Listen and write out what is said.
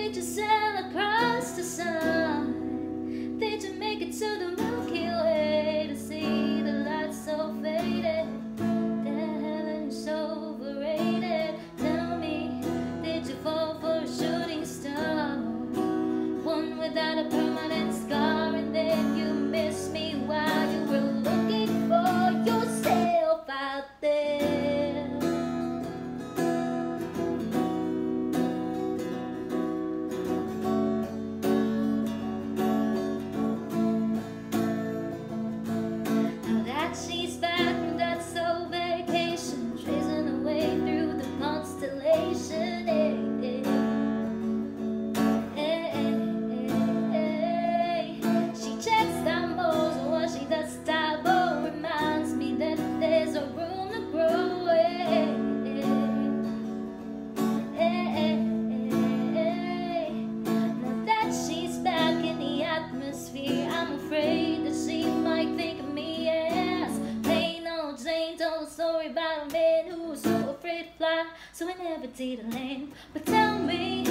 Did you sail across the sun? Did you make it to the Milky Way to see the light so faded? That heaven is overrated. Tell me, did you fall for a shooting star? One without a permanent scar, and then you missed me while you were looking for yourself out there. Now that she's back from that soul vacation, tracing her way through the constellation. She checks down moles, and what she does Tybo reminds me that there's a room to grow. Now that she's back in the atmosphere, I'm afraid that she might think of me as plain old Jane. Told a story about a man who was so afraid to fly, so he never did land. But tell me,